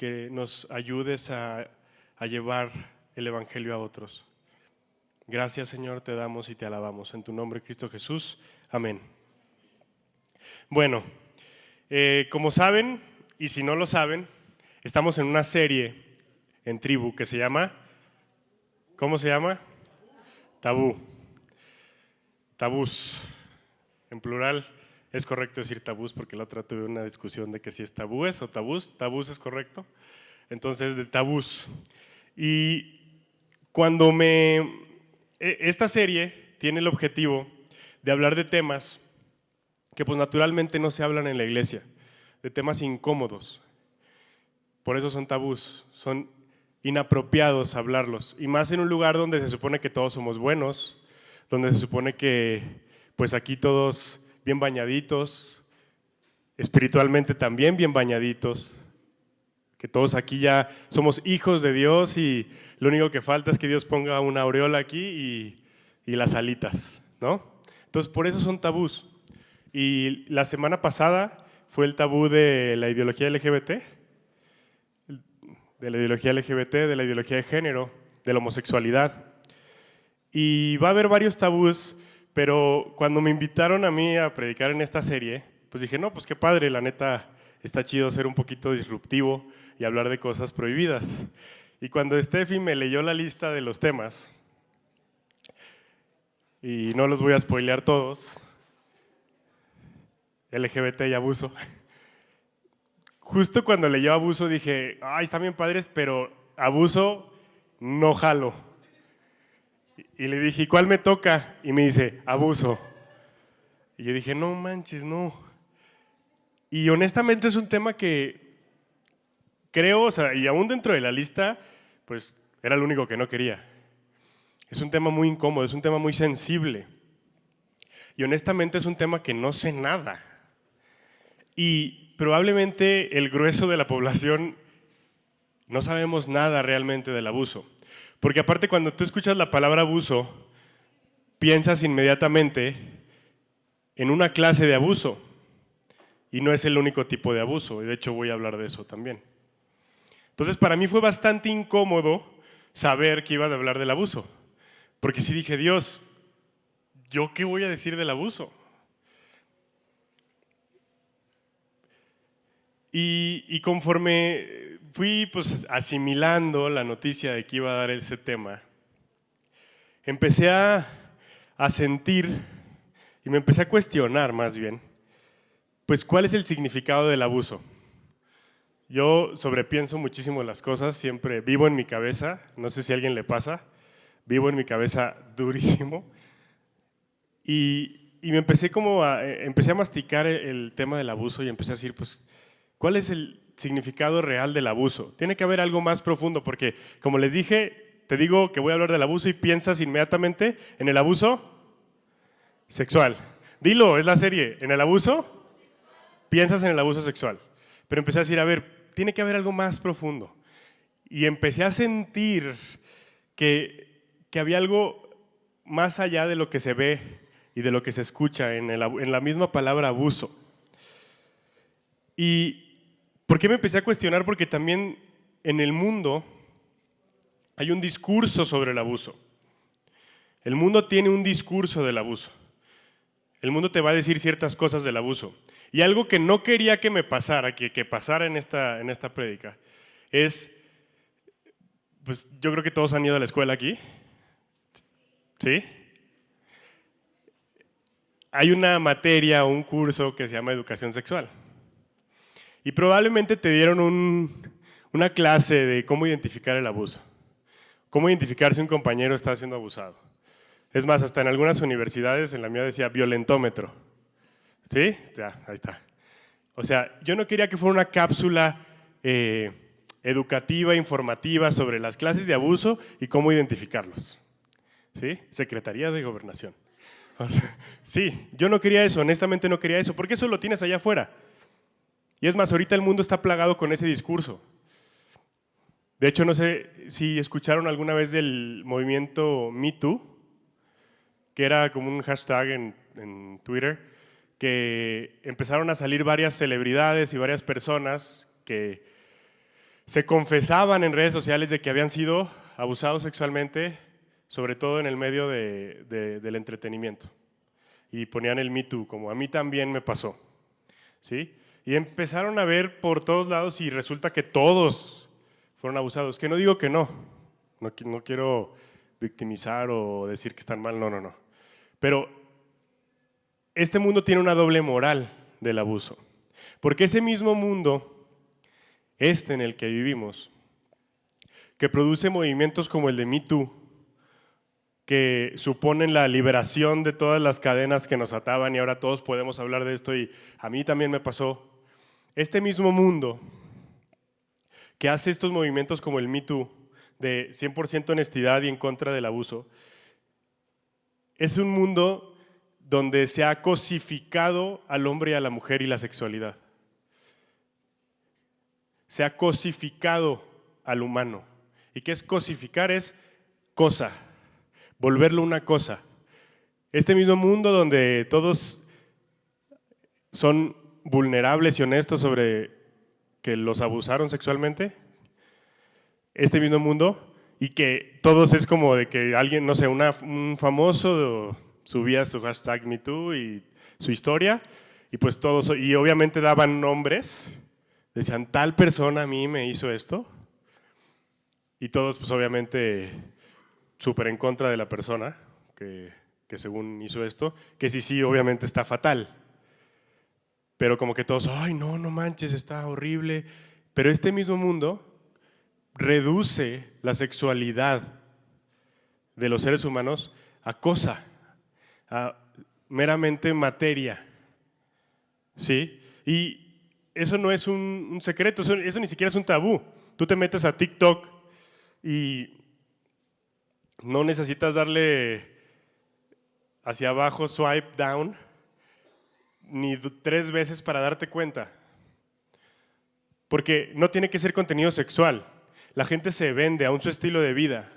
que nos ayudes a llevar el Evangelio a otros. Gracias, Señor, te damos y te alabamos. En tu nombre, Cristo Jesús. Amén. Bueno, como saben, y si no lo saben, estamos en una serie en Tribu que se llama, ¿cómo se llama? Tabú. Tabús. En plural es correcto decir tabús porque la otra tuve una discusión de que si es tabúes o tabús. Tabús es correcto. Entonces, de tabús. Y cuando esta serie tiene el objetivo de hablar de temas que pues naturalmente no se hablan en la iglesia, de temas incómodos. Por eso son tabús, son inapropiados hablarlos. Y más en un lugar donde se supone que todos somos buenos, donde se supone que pues aquí todos bien bañaditos, espiritualmente también bien bañaditos, que todos aquí ya somos hijos de Dios y lo único que falta es que Dios ponga una aureola aquí y las alitas, ¿no? Entonces por eso son tabús. Y la semana pasada fue el tabú de la ideología LGBT, de la ideología de género, de la homosexualidad. Y va a haber varios tabús, pero cuando me invitaron a mí a predicar en esta serie, pues dije, no, pues qué padre, la neta, está chido ser un poquito disruptivo y hablar de cosas prohibidas. Y cuando Steffi me leyó la lista de los temas, y no los voy a spoilear todos, LGBT y abuso, justo cuando leyó abuso dije, ay, están bien padres, pero abuso no jalo. Y le dije, ¿y cuál me toca? Y me dice, abuso. Y yo dije, no manches, no. Y honestamente es un tema que creo, o sea, y aún dentro de la lista, pues era lo único que no quería. Es un tema muy incómodo, es un tema muy sensible. Y honestamente es un tema que no sé nada. Y probablemente el grueso de la población no sabemos nada realmente del abuso. Porque aparte cuando tú escuchas la palabra abuso, piensas inmediatamente en una clase de abuso. Y no es el único tipo de abuso. Y de hecho voy a hablar de eso también. Entonces para mí fue bastante incómodo saber que iba a hablar del abuso. Porque sí dije, Dios, ¿yo qué voy a decir del abuso? Y conforme fui pues asimilando la noticia de que iba a dar ese tema, empecé a sentir y me empecé a cuestionar más bien, pues cuál es el significado del abuso. Yo sobrepienso muchísimo las cosas, siempre vivo en mi cabeza, no sé si a alguien le pasa, vivo en mi cabeza durísimo y me empecé empecé a masticar el tema del abuso y empecé a decir, pues, ¿cuál es el significado real del abuso? Tiene que haber algo más profundo porque, como les dije, te digo que voy a hablar del abuso y piensas inmediatamente en el abuso sexual. Dilo, es la serie. ¿En el abuso? Piensas en el abuso sexual. Pero empecé a decir, a ver, tiene que haber algo más profundo. Y empecé a sentir que había algo más allá de lo que se ve y de lo que se escucha en la misma palabra abuso. ¿Y por qué me empecé a cuestionar? Porque también en el mundo hay un discurso sobre el abuso. El mundo tiene un discurso del abuso. El mundo te va a decir ciertas cosas del abuso. Y algo que no quería que me pasara, que pasara en esta prédica, es, pues yo creo que todos han ido a la escuela aquí, ¿sí? Hay una materia o un curso que se llama educación sexual. Y probablemente te dieron una clase de cómo identificar el abuso. Cómo identificar si un compañero está siendo abusado. Es más, hasta en algunas universidades, en la mía decía violentómetro. ¿Sí? Ya, ahí está. O sea, yo no quería que fuera una cápsula educativa, informativa sobre las clases de abuso y cómo identificarlos. ¿Sí? Secretaría de Gobernación. O sea, sí, yo no quería eso, honestamente no quería eso, porque eso lo tienes allá afuera. Y es más, ahorita el mundo está plagado con ese discurso. De hecho, no sé si escucharon alguna vez del movimiento Me Too, que era como un hashtag en Twitter, que empezaron a salir varias celebridades y varias personas que se confesaban en redes sociales de que habían sido abusados sexualmente, sobre todo en el medio del entretenimiento. Y ponían el Me Too, como a mí también me pasó. ¿Sí? Y empezaron a ver por todos lados y resulta que todos fueron abusados. Que no digo que no quiero victimizar o decir que están mal, no. Pero este mundo tiene una doble moral del abuso. Porque ese mismo mundo, en el que vivimos, que produce movimientos como el de Me Too, que suponen la liberación de todas las cadenas que nos ataban y ahora todos podemos hablar de esto y a mí también me pasó. Este mismo mundo que hace estos movimientos como el Me Too, de 100% honestidad y en contra del abuso, es un mundo donde se ha cosificado al hombre y a la mujer y la sexualidad. Se ha cosificado al humano. ¿Y qué es cosificar? Es cosa, volverlo una cosa. Este mismo mundo donde todos son vulnerables y honestos sobre que los abusaron sexualmente, este mismo mundo, y que todos es como de que alguien, no sé, un famoso subía su hashtag MeToo y su historia, y pues todos, y obviamente daban nombres, decían, tal persona a mí me hizo esto, y todos pues obviamente súper en contra de la persona que según hizo esto, que sí, obviamente está fatal. Pero como que todos, ay, no manches, está horrible. Pero este mismo mundo reduce la sexualidad de los seres humanos a cosa, a meramente materia. ¿Sí? Y eso no es un secreto, eso ni siquiera es un tabú. Tú te metes a TikTok y no necesitas darle hacia abajo, swipe down, ni 3 veces para darte cuenta. Porque no tiene que ser contenido sexual. La gente se vende a su estilo de vida.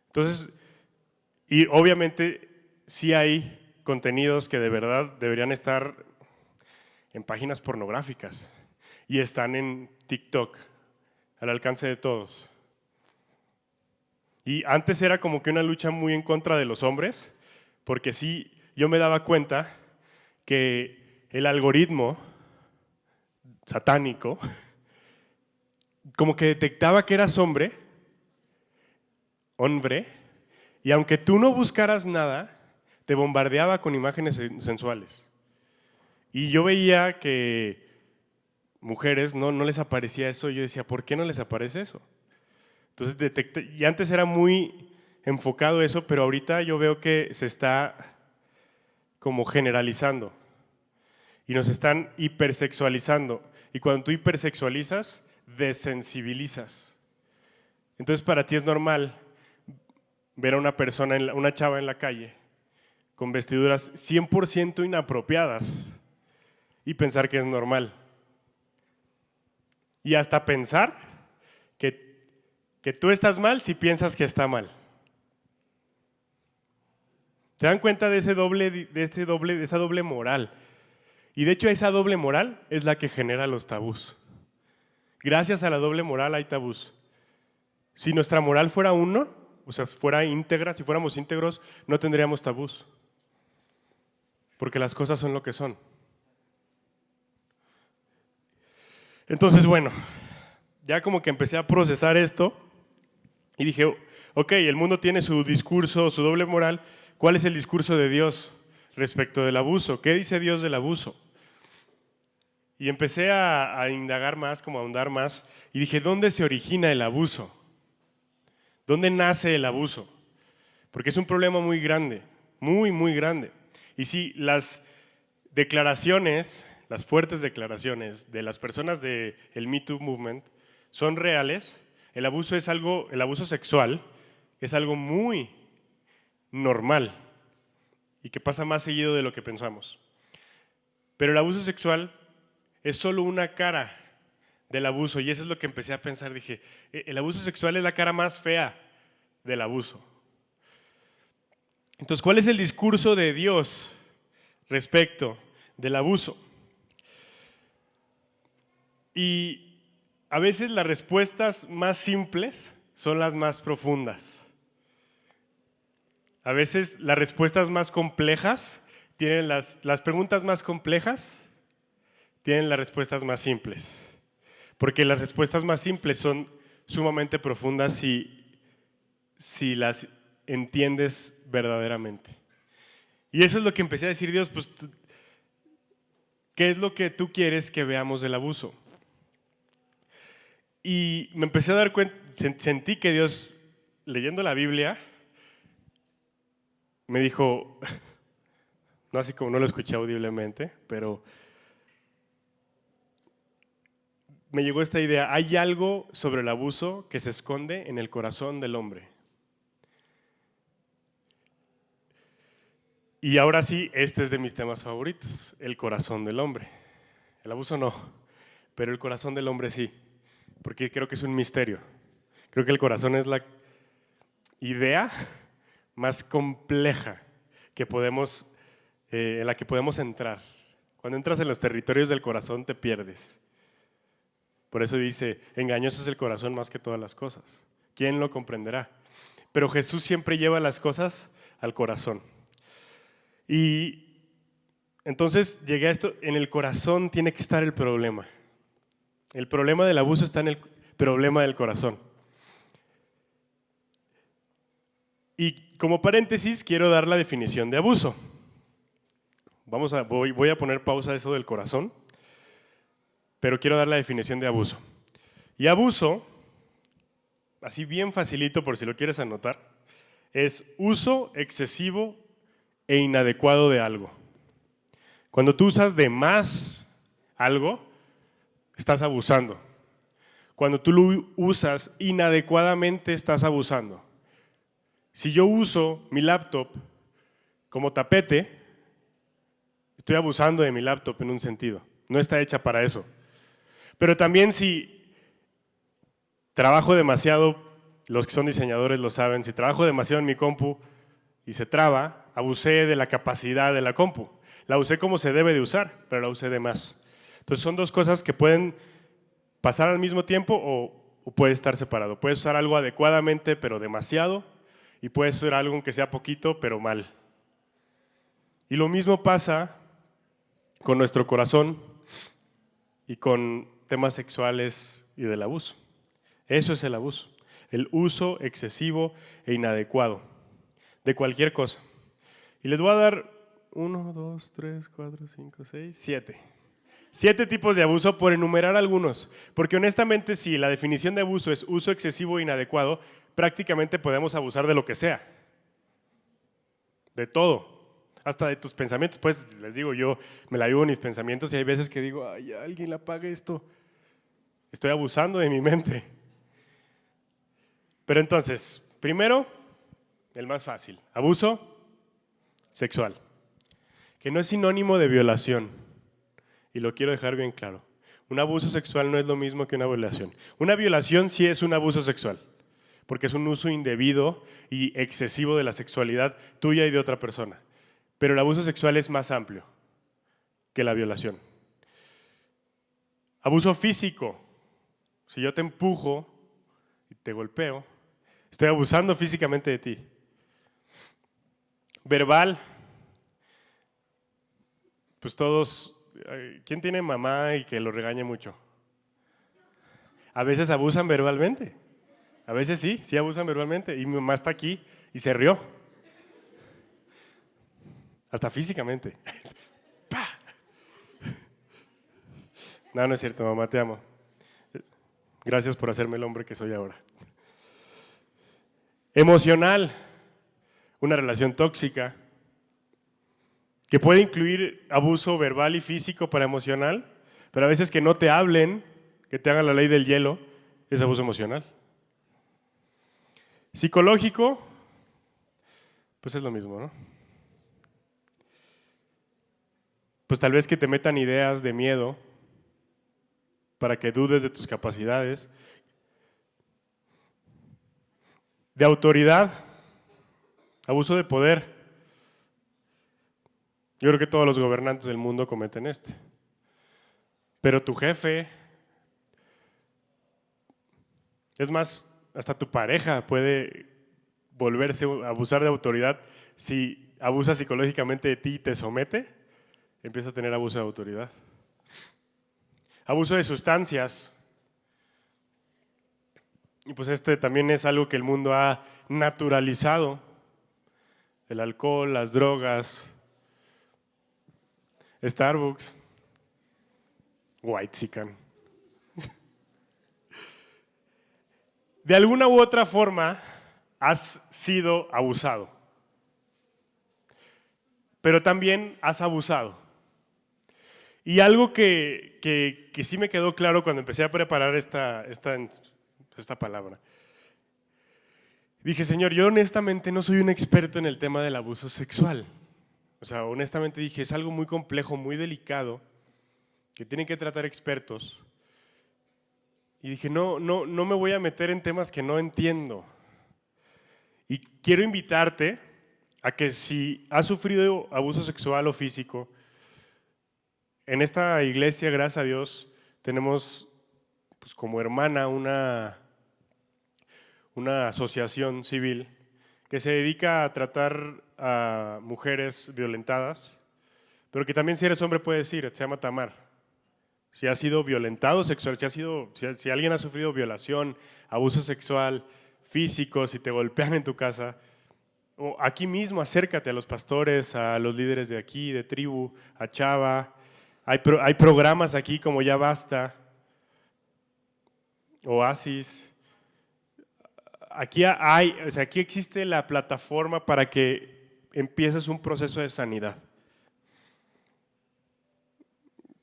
Entonces, y obviamente sí hay contenidos que de verdad deberían estar en páginas pornográficas y están en TikTok, al alcance de todos. Y antes era como que una lucha muy en contra de los hombres, porque sí, yo me daba cuenta que el algoritmo satánico como que detectaba que eras hombre, y aunque tú no buscaras nada, te bombardeaba con imágenes sensuales. Y yo veía que mujeres no les aparecía eso, y yo decía, ¿por qué no les aparece eso? Entonces detecté, y antes era muy enfocado eso, pero ahorita yo veo que se está como generalizando y nos están hipersexualizando. Y cuando tú hipersexualizas, desensibilizas. Entonces para ti es normal ver a una persona, una chava en la calle, con vestiduras 100% inapropiadas y pensar que es normal. Y hasta pensar que tú estás mal si piensas que está mal. ¿Se dan cuenta de esa doble moral? Y de hecho esa doble moral es la que genera los tabús. Gracias a la doble moral hay tabús. Si nuestra moral fuera uno, o sea, fuera íntegra, si fuéramos íntegros, no tendríamos tabús. Porque las cosas son lo que son. Entonces, bueno, ya como que empecé a procesar esto y dije, ok, el mundo tiene su discurso, su doble moral. ¿Cuál es el discurso de Dios respecto del abuso? ¿Qué dice Dios del abuso? Y empecé a indagar más, como a ahondar más, y dije, ¿dónde se origina el abuso? ¿Dónde nace el abuso? Porque es un problema muy grande, muy grande. Y sí, las declaraciones, las fuertes declaraciones de las personas del Me Too Movement son reales. El abuso sexual es algo muy normal y que pasa más seguido de lo que pensamos. Pero el abuso sexual es solo una cara del abuso y eso es lo que empecé a pensar. Dije, el abuso sexual es la cara más fea del abuso. Entonces, ¿cuál es el discurso de Dios respecto del abuso? Y a veces las respuestas más simples son las más profundas. A veces las respuestas más complejas tienen las preguntas más complejas tienen las respuestas más simples. Porque las respuestas más simples son sumamente profundas si las entiendes verdaderamente. Y eso es lo que empecé a decir, Dios, pues, ¿qué es lo que tú quieres que veamos del abuso? Y me empecé a dar cuenta, sentí que Dios, leyendo la Biblia, me dijo, no así como no lo escuché audiblemente, pero me llegó esta idea, hay algo sobre el abuso que se esconde en el corazón del hombre. Y ahora sí, este es de mis temas favoritos, el corazón del hombre. El abuso no, pero el corazón del hombre sí, porque creo que es un misterio. Creo que el corazón es la idea más compleja que podemos, en la que podemos entrar. Cuando entras en los territorios del corazón te pierdes. Por eso dice, engañoso es el corazón más que todas las cosas. ¿Quién lo comprenderá? Pero Jesús siempre lleva las cosas al corazón. Y entonces llegué a esto, en el corazón tiene que estar el problema. El problema del abuso está en el problema del corazón. Y como paréntesis quiero dar la definición de abuso. Voy a poner pausa a eso del corazón, pero quiero dar la definición de abuso. Y abuso, así bien facilito por si lo quieres anotar, es uso excesivo e inadecuado de algo. Cuando tú usas de más algo, estás abusando. Cuando tú lo usas inadecuadamente, estás abusando. Si yo uso mi laptop como tapete, estoy abusando de mi laptop en un sentido. No está hecha para eso. Pero también si trabajo demasiado, los que son diseñadores lo saben, si trabajo demasiado en mi compu y se traba, abusé de la capacidad de la compu. La usé como se debe de usar, pero la usé de más. Entonces son dos cosas que pueden pasar al mismo tiempo o puede estar separado. Puedes usar algo adecuadamente, pero demasiado, y puedes usar algo que sea poquito, pero mal. Y lo mismo pasa con nuestro corazón y con temas sexuales y del abuso. Eso es el abuso, el uso excesivo e inadecuado de cualquier cosa. Y les voy a dar 1, 2, 3, 4, 5, 6, 7. 7 tipos de abuso por enumerar algunos. Porque honestamente, si la definición de abuso es uso excesivo e inadecuado, prácticamente podemos abusar de lo que sea. De todo. Hasta de tus pensamientos. Pues les digo, yo me la vivo en mis pensamientos y hay veces que digo, ay, alguien apague esto. Estoy abusando de mi mente. Pero entonces, primero, el más fácil. Abuso sexual. Que no es sinónimo de violación. Y lo quiero dejar bien claro. Un abuso sexual no es lo mismo que una violación. Una violación sí es un abuso sexual, porque es un uso indebido y excesivo de la sexualidad tuya y de otra persona. Pero el abuso sexual es más amplio que la violación. Abuso físico. Si yo te empujo y te golpeo, estoy abusando físicamente de ti. Verbal. Pues todos, ¿quién tiene mamá y que lo regañe mucho? A veces abusan verbalmente. A veces sí abusan verbalmente. Y mi mamá está aquí y se rió. Hasta físicamente. No, no es cierto, mamá, te amo. Gracias por hacerme el hombre que soy ahora. Emocional. Una relación tóxica que puede incluir abuso verbal y físico para emocional, pero a veces que no te hablen, que te hagan la ley del hielo, es abuso emocional. Psicológico, pues es lo mismo, ¿no? Pues tal vez que te metan ideas de miedo para que dudes de tus capacidades. De autoridad, abuso de poder. Yo creo que todos los gobernantes del mundo cometen este. Pero tu jefe, Es más, hasta tu pareja puede volverse a abusar de autoridad si abusa psicológicamente de ti y te somete, empieza a tener abuso de autoridad. Abuso de sustancias. Y pues este también es algo que el mundo ha naturalizado. El alcohol, las drogas, Starbucks, Whitexican. De alguna u otra forma has sido abusado, pero también has abusado. Y algo que sí me quedó claro cuando empecé a preparar esta palabra. Dije, Señor, yo honestamente no soy un experto en el tema del abuso sexual. O sea, honestamente dije, es algo muy complejo, muy delicado, que tienen que tratar expertos. Y dije, no me voy a meter en temas que no entiendo. Y quiero invitarte a que si has sufrido abuso sexual o físico, en esta iglesia, gracias a Dios, tenemos pues, como hermana una asociación civil que se dedica a tratar a mujeres violentadas, pero que también si eres hombre puedes ir, se llama Tamar. Si has sido violentado sexual, si alguien ha sufrido violación, abuso sexual, físico, si te golpean en tu casa, o aquí mismo acércate a los pastores, a los líderes de aquí, de tribu, a Chava. Hay programas aquí como Ya Basta, Oasis. Aquí existe la plataforma para que empieces un proceso de sanidad.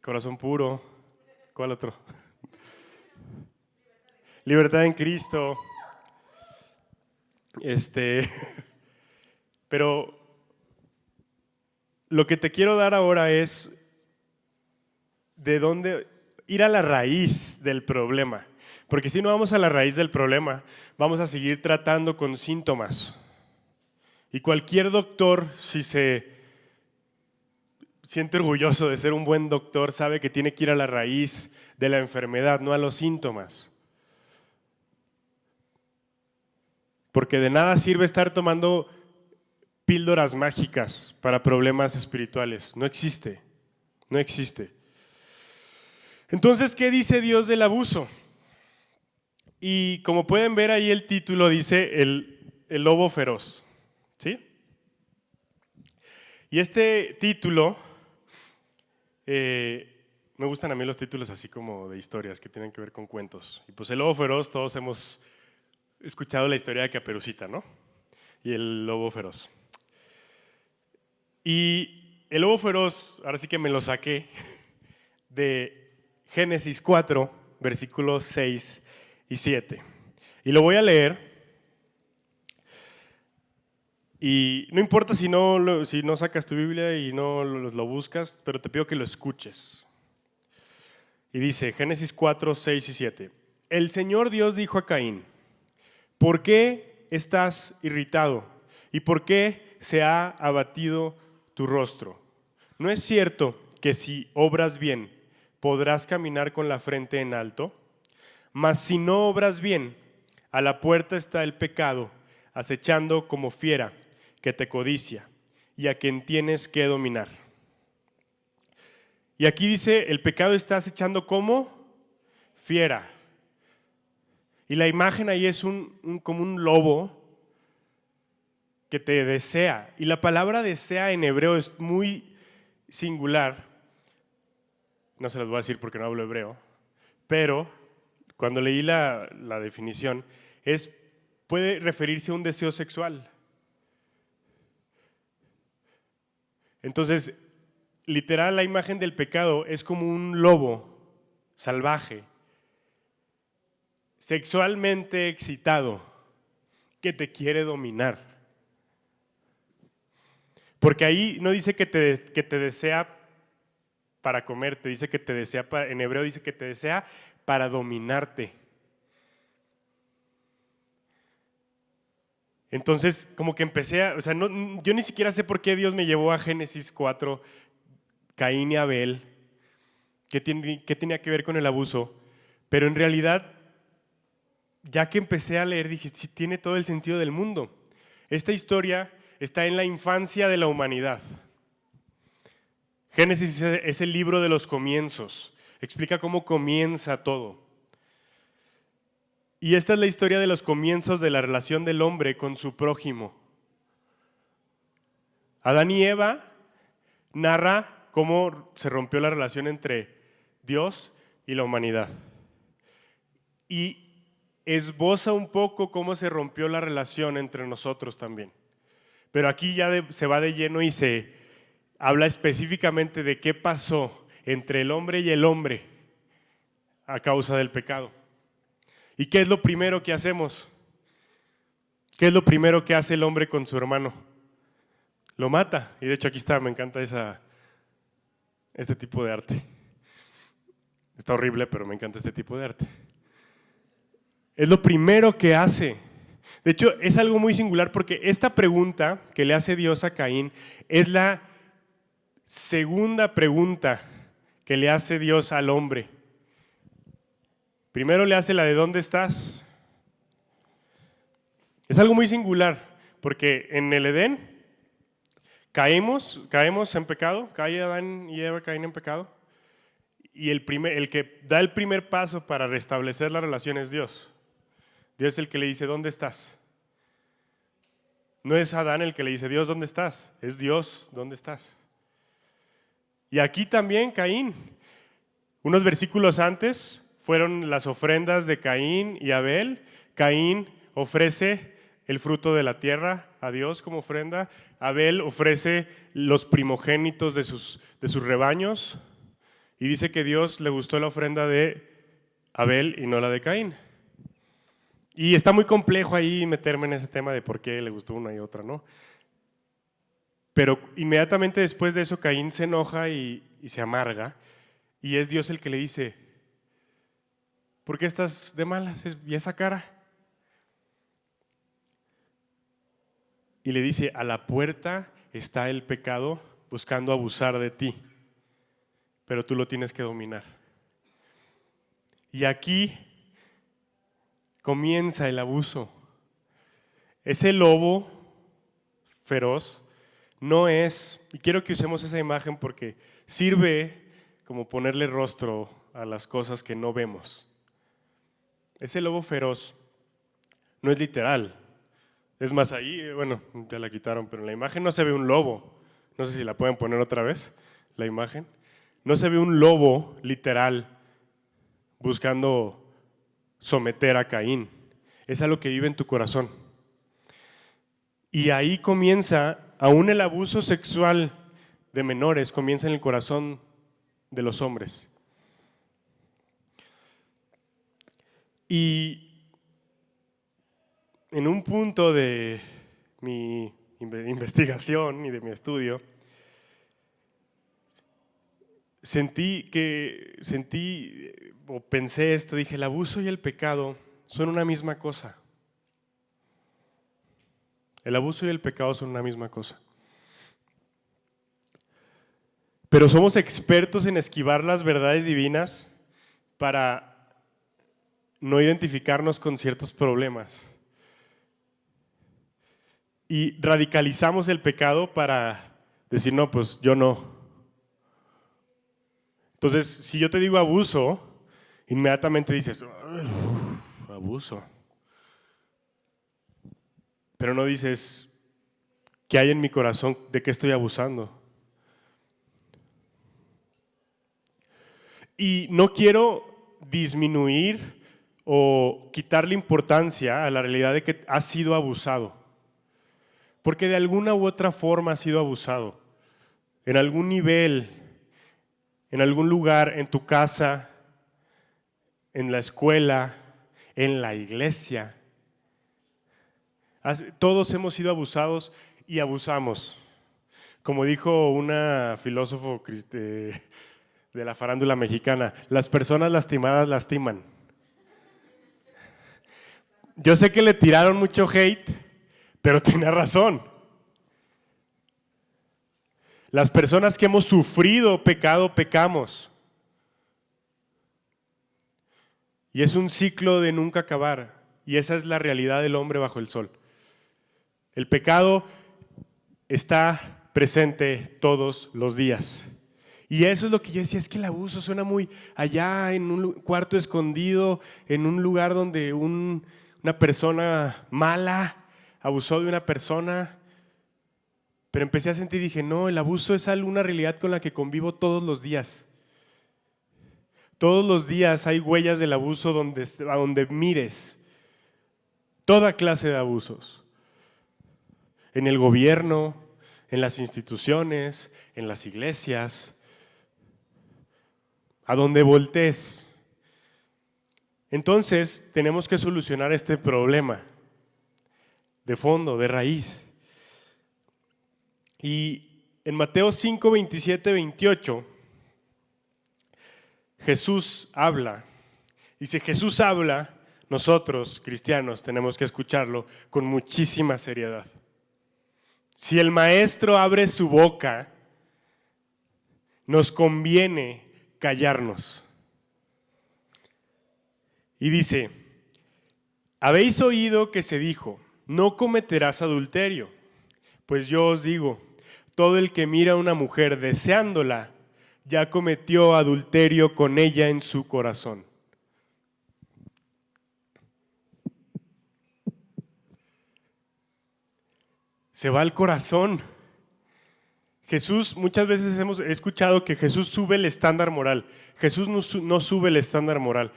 Corazón puro. ¿Cuál otro? Libertad en Cristo. Pero lo que te quiero dar ahora es de dónde ir a la raíz del problema. Porque si no vamos a la raíz del problema, vamos a seguir tratando con síntomas. Y cualquier doctor, si se siente orgulloso de ser un buen doctor, sabe que tiene que ir a la raíz de la enfermedad, no a los síntomas. Porque de nada sirve estar tomando píldoras mágicas para problemas espirituales. No existe. No existe. Entonces, ¿qué dice Dios del abuso? Y como pueden ver ahí el título dice el lobo feroz. ¿Sí? Y este título, me gustan a mí los títulos así como de historias que tienen que ver con cuentos. Y pues el lobo feroz, todos hemos escuchado la historia de Caperucita, ¿no? Y el lobo feroz. Y el lobo feroz, ahora sí que me lo saqué de Génesis 4, versículos 6 y 7. Y lo voy a leer. Y no importa si no sacas tu Biblia y no lo buscas, pero te pido que lo escuches. Y dice, Génesis 4, 6 y 7. El Señor Dios dijo a Caín, ¿por qué estás irritado? ¿Y por qué se ha abatido tu rostro? ¿No es cierto que si obras bien, podrás caminar con la frente en alto? Mas si no obras bien, a la puerta está el pecado, acechando como fiera que te codicia y a quien tienes que dominar. Y aquí dice, el pecado está acechando como fiera. Y la imagen ahí es como un lobo que te desea. Y la palabra desea en hebreo es muy singular. No se las voy a decir porque no hablo hebreo. Pero cuando leí la definición, puede referirse a un deseo sexual. Entonces, literal, la imagen del pecado es como un lobo salvaje, sexualmente excitado, que te quiere dominar. Porque ahí no dice que te desea para comer, te dice que te desea en hebreo dice que te desea para dominarte. Entonces, como que yo ni siquiera sé por qué Dios me llevó a Génesis 4, Caín y Abel, qué tenía que ver con el abuso, pero en realidad ya que empecé a leer, dije, sí, tiene todo el sentido del mundo. Esta historia está en la infancia de la humanidad. Génesis es el libro de los comienzos. Explica cómo comienza todo. Y esta es la historia de los comienzos de la relación del hombre con su prójimo. Adán y Eva narra cómo se rompió la relación entre Dios y la humanidad. Y esboza un poco cómo se rompió la relación entre nosotros también. Pero aquí ya se va de lleno y se habla específicamente de qué pasó entre el hombre y el hombre a causa del pecado. ¿Y qué es lo primero que hacemos? ¿Qué es lo primero que hace el hombre con su hermano? Lo mata. Y de hecho aquí está, me encanta este tipo de arte. Está horrible, pero me encanta este tipo de arte. Es lo primero que hace. De hecho, es algo muy singular porque esta pregunta que le hace Dios a Caín es la segunda pregunta que le hace Dios al hombre. Primero le hace la de ¿dónde estás? Es algo muy singular porque en el Edén caemos en pecado, cae Adán y Eva, caen en pecado, y el que da el primer paso para restablecer la relación es Dios. Dios es el que le dice, ¿dónde estás? No es Adán el que le dice, Dios, ¿dónde estás? Es Dios, ¿dónde estás? Y aquí también Caín. Unos versículos antes fueron las ofrendas de Caín y Abel. Caín ofrece el fruto de la tierra a Dios como ofrenda. Abel ofrece los primogénitos de sus rebaños. Y dice que Dios le gustó la ofrenda de Abel y no la de Caín. Y está muy complejo ahí meterme en ese tema de por qué le gustó una y otra, ¿no? Pero inmediatamente después de eso Caín se enoja y se amarga. Y es Dios el que le dice, ¿por qué estás de malas? ¿Y esa cara? Y le dice, a la puerta está el pecado buscando abusar de ti, pero tú lo tienes que dominar. Y aquí comienza el abuso. Ese lobo feroz no es, y quiero que usemos esa imagen porque sirve como ponerle rostro a las cosas que no vemos. Ese lobo feroz no es literal. Es más, ahí, bueno, ya la quitaron, pero en la imagen no se ve un lobo. No sé si la pueden poner otra vez, la imagen. No se ve un lobo literal buscando someter a Caín. Es algo que vive en tu corazón. Y ahí comienza, aún el abuso sexual de menores, comienza en el corazón de los hombres. Y en un punto de mi investigación y de mi estudio, pensé esto, dije, el abuso y el pecado son una misma cosa. El abuso y el pecado son una misma cosa. Pero somos expertos en esquivar las verdades divinas para no identificarnos con ciertos problemas. Y radicalizamos el pecado para decir, no, pues yo no. Entonces, si yo te digo abuso, inmediatamente dices, abuso. Pero no dices, ¿qué hay en mi corazón? ¿De qué estoy abusando? Y no quiero disminuir o quitarle importancia a la realidad de que has sido abusado. Porque de alguna u otra forma has sido abusado. En algún nivel, en algún lugar, en tu casa, en la escuela, en la iglesia. Todos hemos sido abusados y abusamos. Como dijo una filósofo de la farándula mexicana, las personas lastimadas lastiman. Yo sé que le tiraron mucho hate, pero tiene razón. Las personas que hemos sufrido pecado, pecamos. Y es un ciclo de nunca acabar. y esa es la realidad del hombre bajo el sol. El pecado está presente todos los días. Y eso es lo que yo decía, es que el abuso suena muy allá en un cuarto escondido, en un lugar donde una persona mala abusó de una persona. Pero empecé a sentir y dije, no, el abuso es una realidad con la que convivo todos los días. Todos los días hay huellas del abuso a donde mires. Toda clase de abusos. En el gobierno, en las instituciones, en las iglesias, a donde voltees. Entonces, tenemos que solucionar este problema de fondo, de raíz. Y en Mateo 5, 27, 28, Jesús habla. Y si Jesús habla, nosotros, cristianos, tenemos que escucharlo con muchísima seriedad. Si el maestro abre su boca, nos conviene callarnos. Y dice, habéis oído que se dijo, no cometerás adulterio. Pues yo os digo, todo el que mira a una mujer deseándola, ya cometió adulterio con ella en su corazón. Se va al corazón. Jesús, muchas veces hemos escuchado que Jesús sube el estándar moral. Jesús no sube el estándar moral.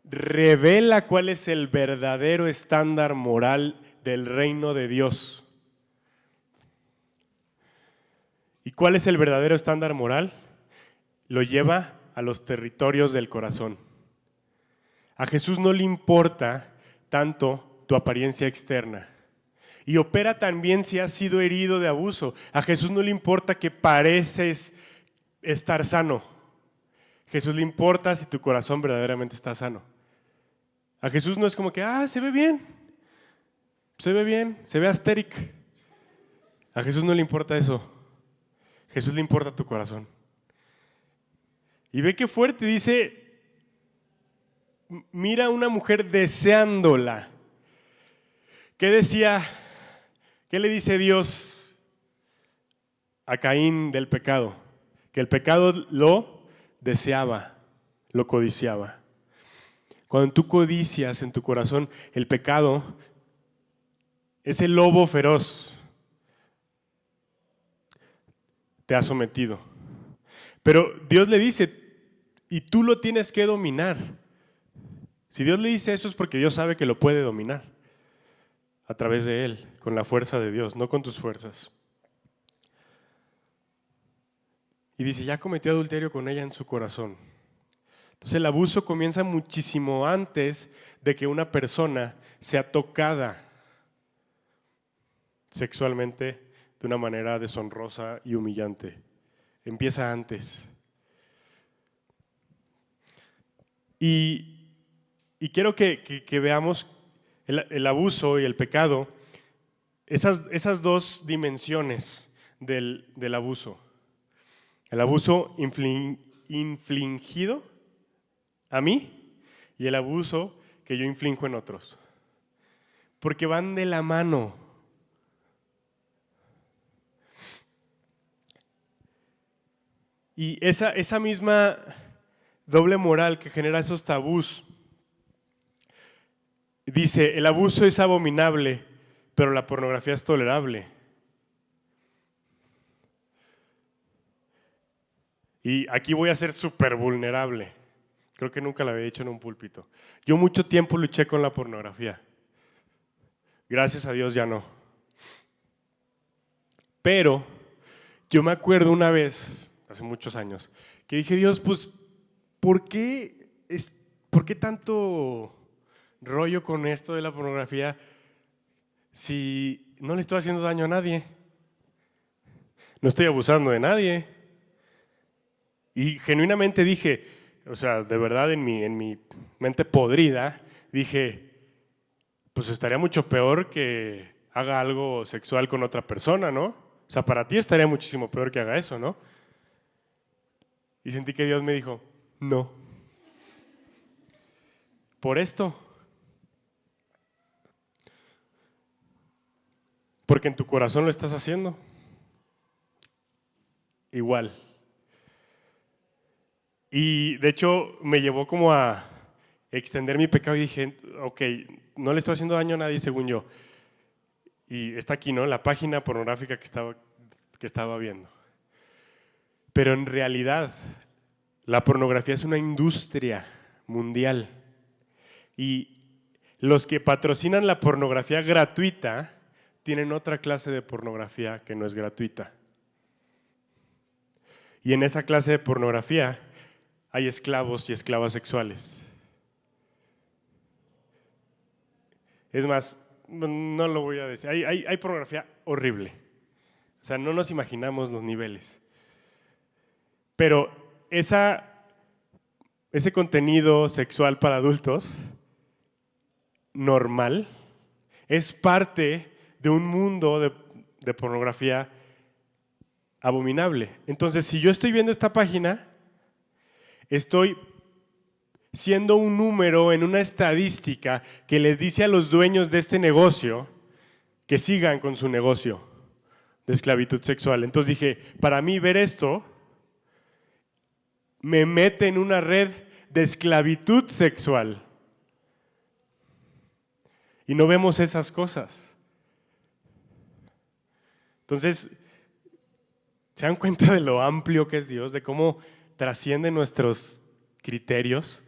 Revela cuál es el verdadero estándar moral del reino de Dios. ¿Y cuál es el verdadero estándar moral? Lo lleva a los territorios del corazón. A Jesús no le importa tanto tu apariencia externa. Y opera también si has sido herido de abuso. A Jesús no le importa que pareces estar sano. A Jesús le importa si tu corazón verdaderamente está sano. A Jesús no es como que, se ve bien, se ve asteric. A Jesús no le importa eso. A Jesús le importa tu corazón. Y ve qué fuerte, dice, mira a una mujer deseándola. ¿Qué decía? ¿Qué le dice Dios a Caín del pecado? Que el pecado lo deseaba, lo codiciaba. Cuando tú codicias en tu corazón el pecado, ese lobo feroz te ha sometido. Pero Dios le dice, y tú lo tienes que dominar. Si Dios le dice eso es porque Dios sabe que lo puede dominar a través de Él, con la fuerza de Dios, no con tus fuerzas. Y dice, ya cometió adulterio con ella en su corazón. Entonces el abuso comienza muchísimo antes de que una persona sea tocada sexualmente de una manera deshonrosa y humillante. Empieza antes. Y quiero que veamos el abuso y el pecado, esas dos dimensiones del abuso. El abuso infligido a mí y el abuso que yo inflijo en otros. Porque van de la mano. Y esa misma doble moral que genera esos tabús, dice, el abuso es abominable, pero la pornografía es tolerable. Y aquí voy a ser súper vulnerable. Creo que nunca lo había dicho en un púlpito. Yo mucho tiempo luché con la pornografía. Gracias a Dios ya no. Pero yo me acuerdo una vez, hace muchos años, que dije, Dios, pues, ¿por qué tanto rollo con esto de la pornografía si no le estoy haciendo daño a nadie? No estoy abusando de nadie. Y genuinamente dije, o sea, de verdad en mi mente podrida, dije, pues estaría mucho peor que haga algo sexual con otra persona, ¿no? O sea, para ti estaría muchísimo peor que haga eso, ¿no? Y sentí que Dios me dijo, no. Por esto. Porque en tu corazón lo estás haciendo. Igual. Y de hecho me llevó como a extender mi pecado y dije, ok, no le estoy haciendo daño a nadie según yo. Y está aquí, ¿no? La página pornográfica que estaba viendo. Pero en realidad, la pornografía es una industria mundial. Y los que patrocinan la pornografía gratuita tienen otra clase de pornografía que no es gratuita. Y en esa clase de pornografía hay esclavos y esclavas sexuales. Es más, no lo voy a decir. Hay pornografía horrible. O sea, no nos imaginamos los niveles. Pero ese contenido sexual para adultos normal es parte de un mundo de pornografía abominable. Entonces, si yo estoy viendo esta página, estoy siendo un número en una estadística que les dice a los dueños de este negocio que sigan con su negocio de esclavitud sexual. Entonces dije, para mí ver esto me mete en una red de esclavitud sexual. Y no vemos esas cosas. Entonces, ¿se dan cuenta de lo amplio que es Dios? De cómo trasciende nuestros criterios.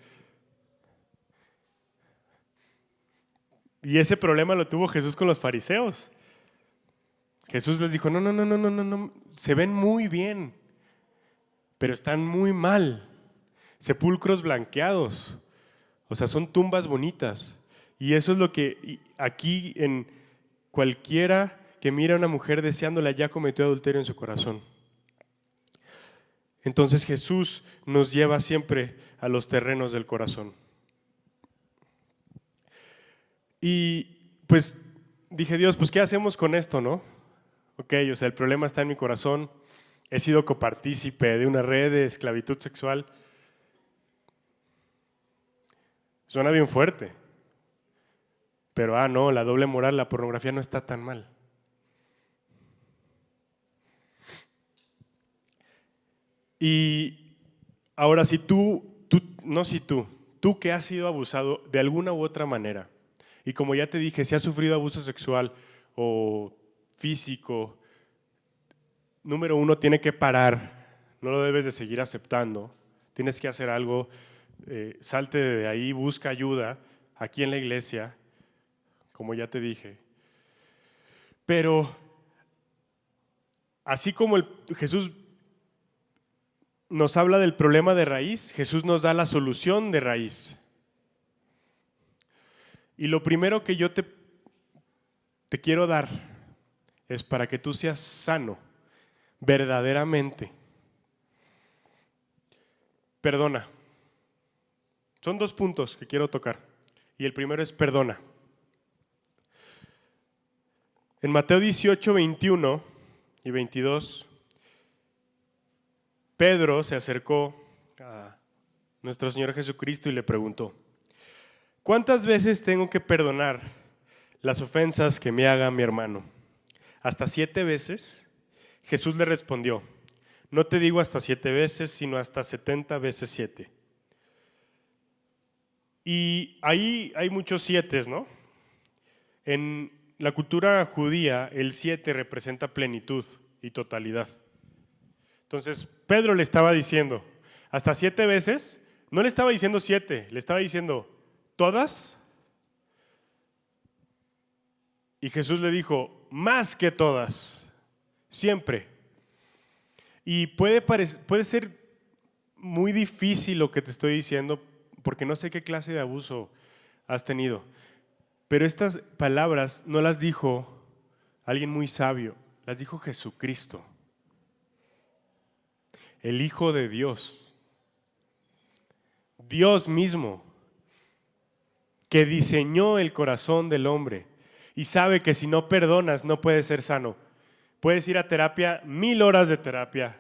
Y ese problema lo tuvo Jesús con los fariseos. Jesús les dijo, no, se ven muy bien, pero están muy mal. Sepulcros blanqueados, o sea, son tumbas bonitas. Y eso es lo que aquí en cualquiera que mira a una mujer deseándola ya cometió adulterio en su corazón. Entonces Jesús nos lleva siempre a los terrenos del corazón. Y pues dije, Dios, pues ¿qué hacemos con esto, no? Ok, o sea, el problema está en mi corazón. He sido copartícipe de una red de esclavitud sexual. Suena bien fuerte. Pero no, la doble moral, la pornografía no está tan mal. Y ahora tú que has sido abusado de alguna u otra manera, y como ya te dije, si has sufrido abuso sexual o físico, número uno, tiene que parar, no lo debes de seguir aceptando, tienes que hacer algo, salte de ahí, busca ayuda aquí en la iglesia, como ya te dije. Pero así como Jesús nos habla del problema de raíz, Jesús nos da la solución de raíz. Y lo primero que yo te quiero dar es para que tú seas sano, verdaderamente. Perdona. Son 2 puntos que quiero tocar. Y el primero es perdona. En Mateo 18, 21 y 22, Pedro se acercó a nuestro Señor Jesucristo y le preguntó, ¿cuántas veces tengo que perdonar las ofensas que me haga mi hermano? ¿Hasta 7 veces? Jesús le respondió, no te digo hasta 7 veces, sino hasta 70 veces 7. Y ahí hay muchos 7, ¿no? En la cultura judía, el 7 representa plenitud y totalidad. Entonces, Pedro le estaba diciendo, hasta 7 veces, no le estaba diciendo 7, le estaba diciendo, ¿todas? Y Jesús le dijo, más que todas, siempre. Y puede ser muy difícil lo que te estoy diciendo, porque no sé qué clase de abuso has tenido. Pero estas palabras no las dijo alguien muy sabio, las dijo Jesucristo, el Hijo de Dios, Dios mismo, que diseñó el corazón del hombre y sabe que si no perdonas no puedes ser sano. Puedes ir a terapia, 1000 horas de terapia.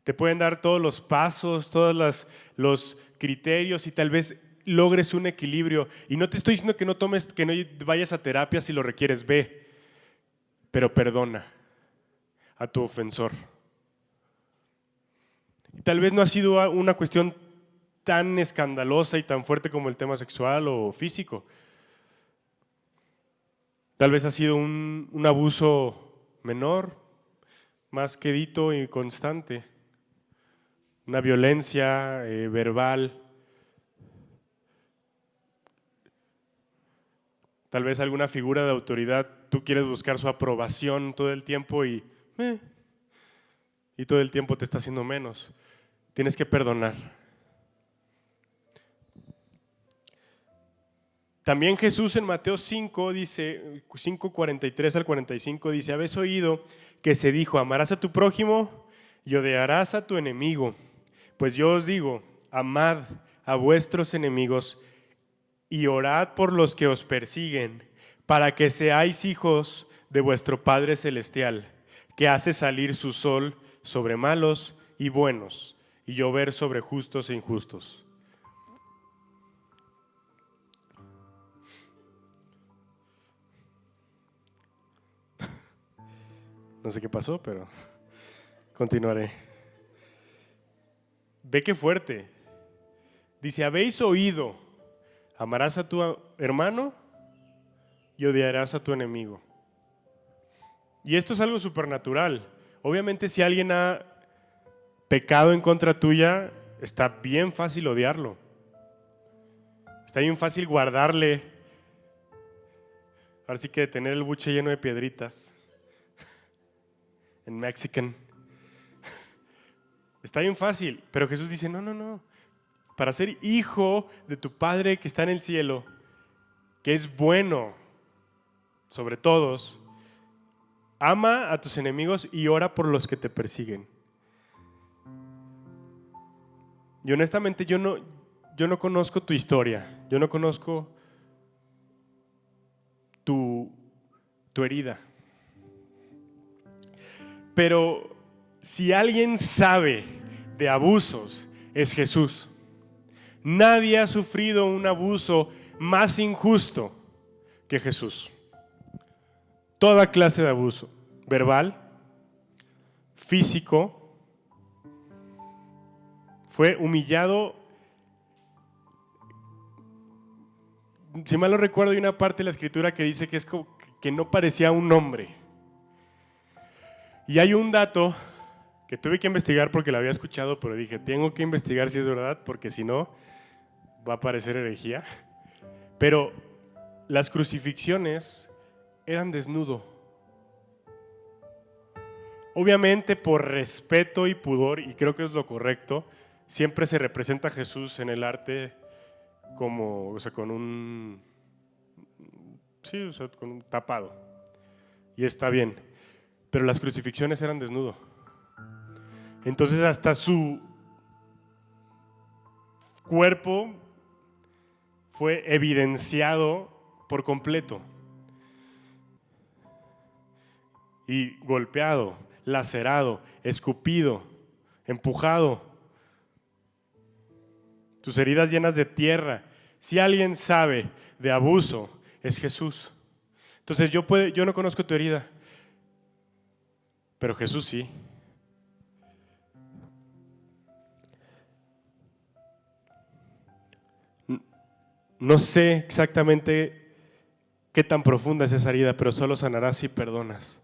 Te pueden dar todos los pasos, todos los criterios y tal vez logres un equilibrio. Y no te estoy diciendo que no vayas a terapia si lo requieres, ve. pero perdona a tu ofensor. Y tal vez no ha sido una cuestión tan escandalosa y tan fuerte como el tema sexual o físico. Tal vez ha sido un abuso menor, más quedito y constante. Una violencia verbal. Tal vez alguna figura de autoridad, tú quieres buscar su aprobación todo el tiempo y todo el tiempo te está haciendo menos. Tienes que perdonar. También Jesús en Mateo 5 dice, 5:43 al 45 dice, habéis oído que se dijo, amarás a tu prójimo y odiarás a tu enemigo. Pues yo os digo, amad a vuestros enemigos y orad por los que os persiguen, para que seáis hijos de vuestro Padre Celestial, que hace salir su sol sobre malos y buenos, y llover sobre justos e injustos. No sé qué pasó, pero continuaré. Ve qué fuerte. Dice, habéis oído, amarás a tu hermano y odiarás a tu enemigo. Y esto es algo supernatural. Obviamente si alguien ha pecado en contra tuya, está bien fácil odiarlo. Está bien fácil guardarle. Ahora sí que tener el buche lleno de piedritas. En Mexican. Está bien fácil, pero Jesús dice, no. Para ser hijo de tu Padre que está en el cielo, que es bueno sobre todos, ama a tus enemigos y ora por los que te persiguen. Y honestamente yo no conozco tu historia, yo no conozco tu herida. Pero si alguien sabe de abusos, es Jesús. Nadie ha sufrido un abuso más injusto que Jesús. Toda clase de abuso, verbal, físico, fue humillado. Si mal no recuerdo, hay una parte de la escritura que dice que es como que no parecía un hombre. Y hay un dato que tuve que investigar porque lo había escuchado, pero dije, tengo que investigar si es verdad, porque si no, va a parecer herejía. Pero las crucifixiones eran desnudo. Obviamente por respeto y pudor, y creo que es lo correcto, siempre se representa a Jesús en el arte como, con un con un tapado. Y está bien. Pero las crucifixiones eran desnudo. Entonces hasta su cuerpo fue evidenciado por completo. Y golpeado, lacerado, escupido, empujado. Tus heridas llenas de tierra. Si alguien sabe de abuso, es Jesús. Entonces yo no conozco tu herida, pero Jesús sí. No sé exactamente qué tan profunda es esa herida, pero solo sanarás si perdonas.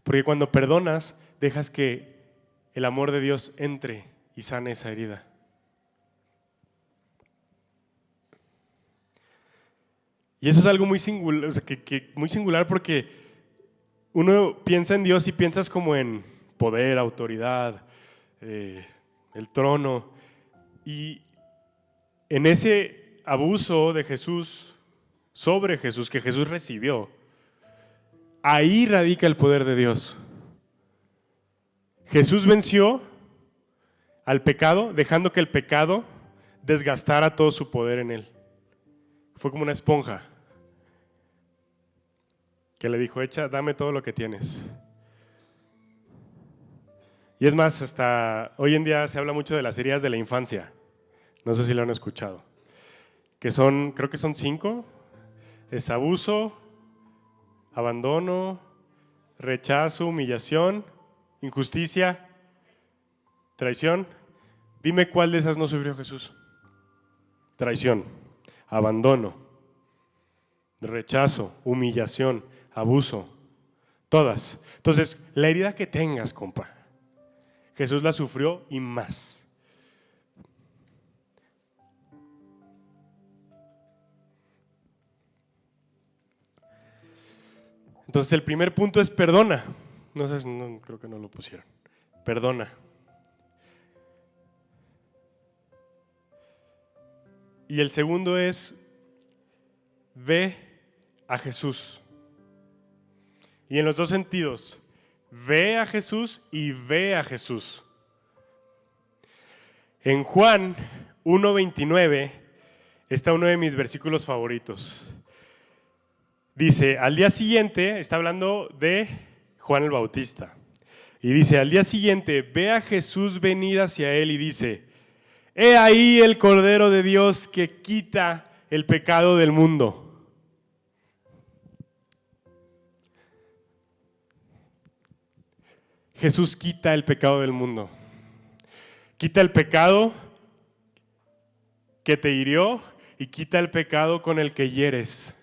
Porque cuando perdonas, dejas que el amor de Dios entre y sane esa herida. Y eso es algo muy singular, muy singular porque uno piensa en Dios y piensas como en poder, autoridad, el trono. Y en ese abuso de Jesús, sobre Jesús, que Jesús recibió, ahí radica el poder de Dios. Jesús venció al pecado, dejando que el pecado desgastara todo su poder en él. Fue como una esponja que le dijo, dame todo lo que tienes. Y es más, hasta hoy en día se habla mucho de las heridas de la infancia. No sé si lo han escuchado. Creo que son 5. Es abuso, abandono, rechazo, humillación, injusticia, traición. Dime cuál de esas no sufrió Jesús. Traición, abandono, rechazo, humillación, abuso, todas. Entonces, la herida que tengas, compa, Jesús la sufrió y más. Entonces, el primer punto es perdona. No sé, no, creo que no lo pusieron. Perdona. Y el segundo es, ve a Jesús. Y en los dos sentidos, ve a Jesús y ve a Jesús. En Juan 1:29 está uno de mis versículos favoritos. Dice, al día siguiente, está hablando de Juan el Bautista, y dice, al día siguiente ve a Jesús venir hacia él y dice, he ahí el Cordero de Dios que quita el pecado del mundo. Jesús quita el pecado del mundo. Quita el pecado que te hirió y quita el pecado con el que hieres.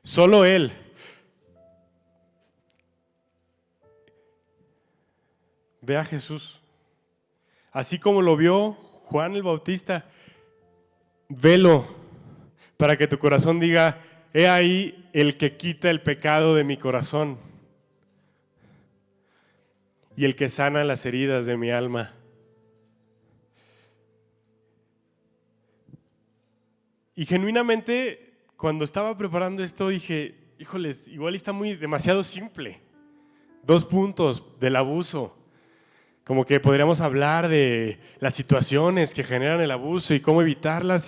Solo Él. Ve a Jesús. Así como lo vio Juan el Bautista, velo para que tu corazón diga, he ahí el que quita el pecado de mi corazón y el que sana las heridas de mi alma. Y genuinamente, cuando estaba preparando esto, dije, híjoles, igual está demasiado simple. 2 puntos del abuso. Como que podríamos hablar de las situaciones que generan el abuso y cómo evitarlas.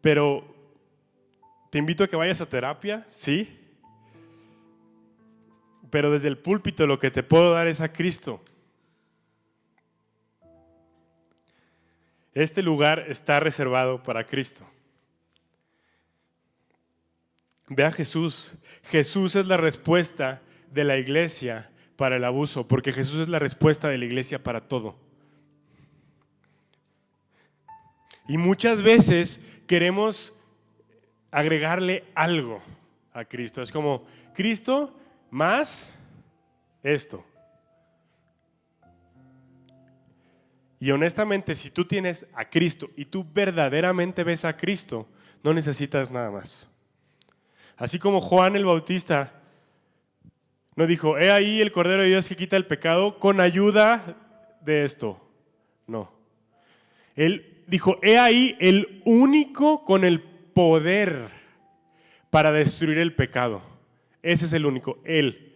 Pero te invito a que vayas a terapia, sí. Pero desde el púlpito lo que te puedo dar es a Cristo. Este lugar está reservado para Cristo. Ve a Jesús. Jesús es la respuesta de la iglesia para el abuso, porque Jesús es la respuesta de la iglesia para todo. Y muchas veces queremos agregarle algo a Cristo. Es como, Cristo más esto. Y honestamente, si tú tienes a Cristo y tú verdaderamente ves a Cristo, no necesitas nada más. Así como Juan el Bautista no dijo, he ahí el Cordero de Dios que quita el pecado con ayuda de esto. No. Él dijo, he ahí el único con el poder para destruir el pecado. Ese es el único, Él.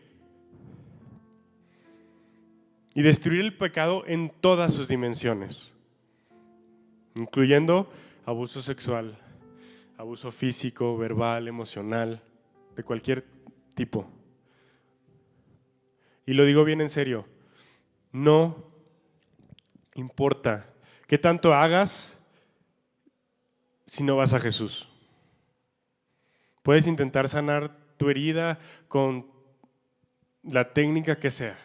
Y destruir el pecado en todas sus dimensiones, incluyendo abuso sexual, abuso físico, verbal, emocional, de cualquier tipo. Y lo digo bien en serio, no importa qué tanto hagas si no vas a Jesús. Puedes intentar sanar tu herida con la técnica que sea.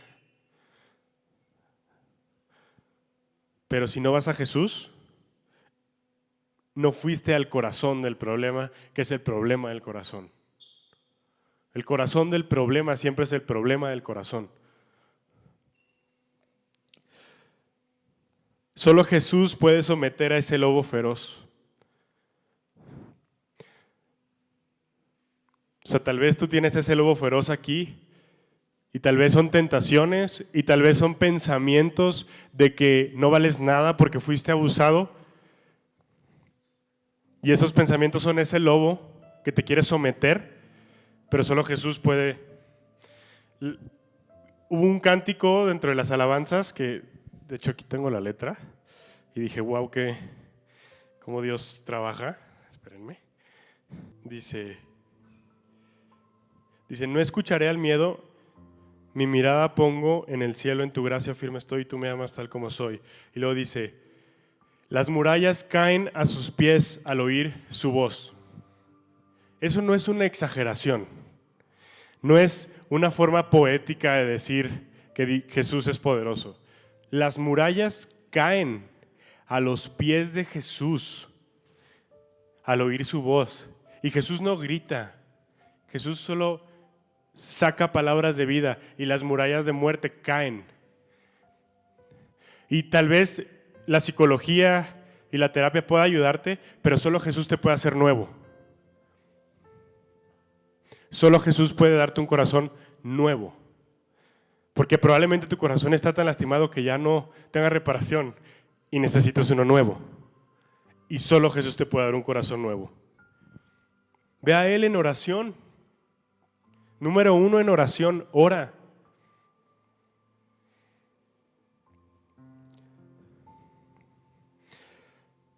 Pero si no vas a Jesús, no fuiste al corazón del problema, que es el problema del corazón. El corazón del problema siempre es el problema del corazón. Solo Jesús puede someter a ese lobo feroz. O sea, tal vez tú tienes ese lobo feroz aquí y tal vez son tentaciones y tal vez son pensamientos de que no vales nada porque fuiste abusado. Y esos pensamientos son ese lobo que te quiere someter, pero solo Jesús puede. Hubo un cántico dentro de las alabanzas que, de hecho aquí tengo la letra, y dije, wow, cómo Dios trabaja. Espérenme. Dice, no escucharé al miedo, mi mirada pongo en el cielo, en tu gracia firme estoy, tú me amas tal como soy. Y luego dice, las murallas caen a sus pies al oír su voz. Eso no es una exageración. no es una forma poética de decir que Jesús es poderoso. Las murallas caen a los pies de Jesús al oír su voz. Y Jesús no grita, Jesús solo saca palabras de vida y las murallas de muerte caen. Y tal vez la psicología y la terapia pueda ayudarte, pero solo Jesús te puede hacer nuevo. Solo Jesús puede darte un corazón nuevo. Porque probablemente tu corazón está tan lastimado que ya no tenga reparación y necesitas uno nuevo. Y solo Jesús te puede dar un corazón nuevo. Ve a Él en oración. Número 1 en oración, ora.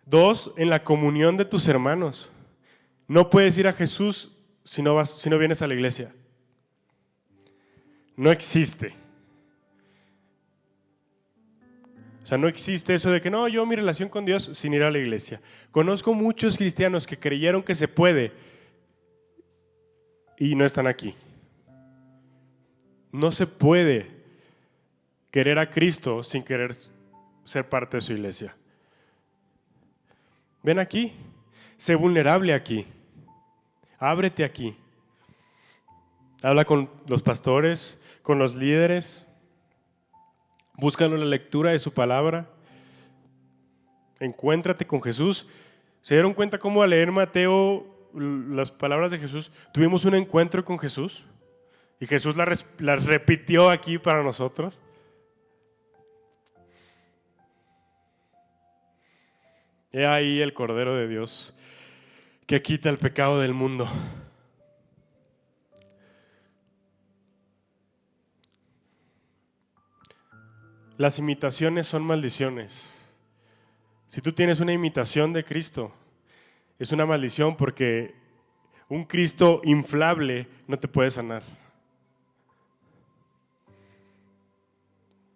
Dos, en la comunión de tus hermanos. No puedes ir a Jesús si no vienes a la iglesia. No existe. O sea, no existe eso de que no, yo mi relación con Dios sin ir a la iglesia. Conozco muchos cristianos que creyeron que se puede y no están aquí. No se puede querer a Cristo sin querer ser parte de su iglesia. Ven aquí, sé vulnerable aquí, ábrete aquí. Habla con los pastores, con los líderes, búscalo en la lectura de su palabra, encuéntrate con Jesús. ¿Se dieron cuenta cómo al leer Mateo las palabras de Jesús, tuvimos un encuentro con Jesús? Y Jesús las repitió aquí para nosotros. He ahí el Cordero de Dios que quita el pecado del mundo. Las imitaciones son maldiciones. Si tú tienes una imitación de Cristo, es una maldición porque un Cristo inflable no te puede sanar.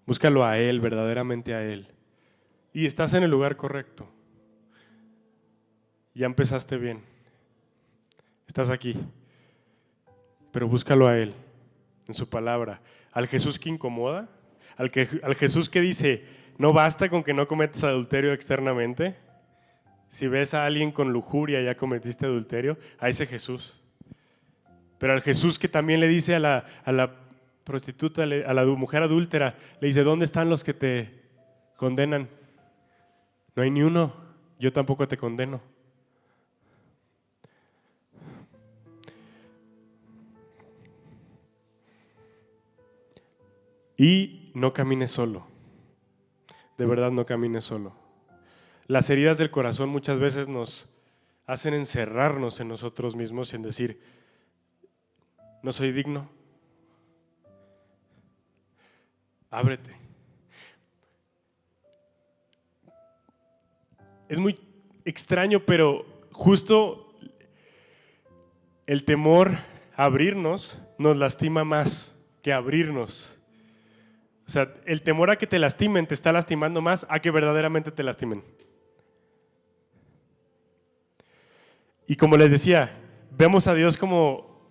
Búscalo a Él, verdaderamente a Él. Y estás en el lugar correcto. Ya empezaste bien. Estás aquí. Pero búscalo a Él, en su palabra. Al Jesús que incomoda, al Jesús que dice, no basta con que no cometas adulterio externamente. Si ves a alguien con lujuria, ya cometiste adulterio, a ese Jesús. Pero al Jesús que también le dice a la prostituta, a la mujer adúltera, le dice, ¿dónde están los que te condenan? No hay ni uno, yo tampoco te condeno. Y no camines solo. De verdad, no camines solo. Las heridas del corazón muchas veces nos hacen encerrarnos en nosotros mismos y en decir, no soy digno. Ábrete. Es muy extraño, pero justo el temor a abrirnos nos lastima más que abrirnos. O sea, el temor a que te lastimen te está lastimando más a que verdaderamente te lastimen. Y como les decía, vemos a Dios como,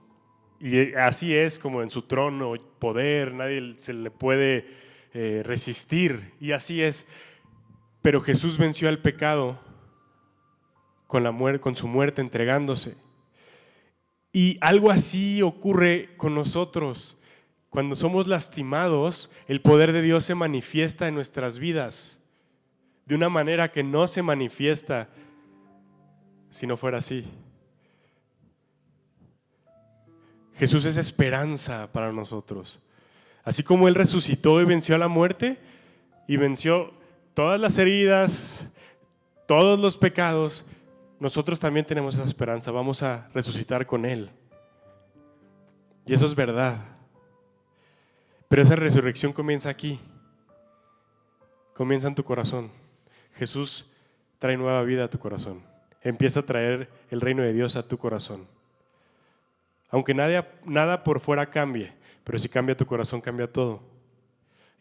y así es, como en su trono, poder, nadie se le puede resistir, y así es. Pero Jesús venció al pecado con su muerte entregándose. Y algo así ocurre con nosotros. Cuando somos lastimados, el poder de Dios se manifiesta en nuestras vidas de una manera que no se manifiesta si no fuera así. Jesús es esperanza para nosotros. Así como Él resucitó y venció a la muerte y venció todas las heridas, todos los pecados, nosotros también tenemos esa esperanza. Vamos a resucitar con Él. Y eso es verdad. Pero esa resurrección comienza aquí. Comienza en tu corazón. Jesús trae nueva vida a tu corazón. Empieza a traer el reino de Dios a tu corazón. Aunque nada por fuera cambie, pero si cambia tu corazón, cambia todo.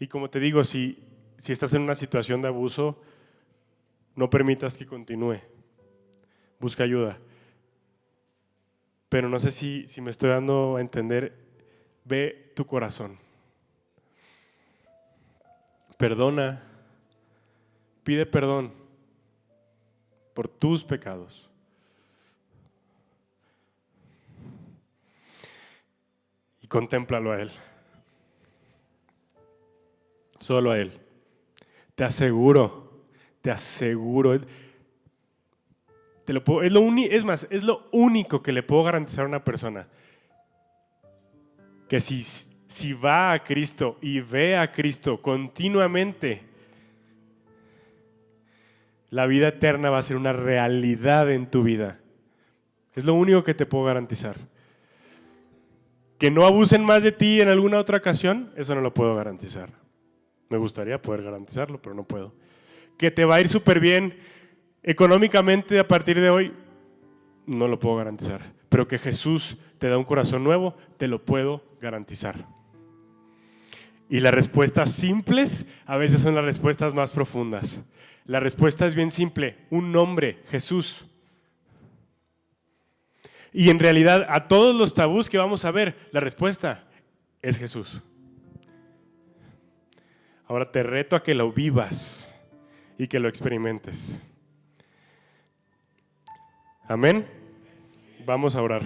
Y como te digo, si estás en una situación de abuso, no permitas que continúe. Busca ayuda. Pero no sé si me estoy dando a entender. ve tu corazón. Perdona, pide perdón por tus pecados. Y contémplalo a Él. Solo a Él. Te aseguro. Es lo único que le puedo garantizar a una persona. Que si va a Cristo y ve a Cristo continuamente, la vida eterna va a ser una realidad en tu vida. Es lo único que te puedo garantizar. Que no abusen más de ti en alguna otra ocasión, eso no lo puedo garantizar. Me gustaría poder garantizarlo, pero no puedo. Que te va a ir súper bien económicamente a partir de hoy, no lo puedo garantizar. Pero que Jesús te da un corazón nuevo, te lo puedo garantizar. Y las respuestas simples a veces son las respuestas más profundas. La respuesta es bien simple, un nombre, Jesús. Y en realidad a todos los tabús que vamos a ver, la respuesta es Jesús. Ahora te reto a que lo vivas y que lo experimentes. Amén. Vamos a orar.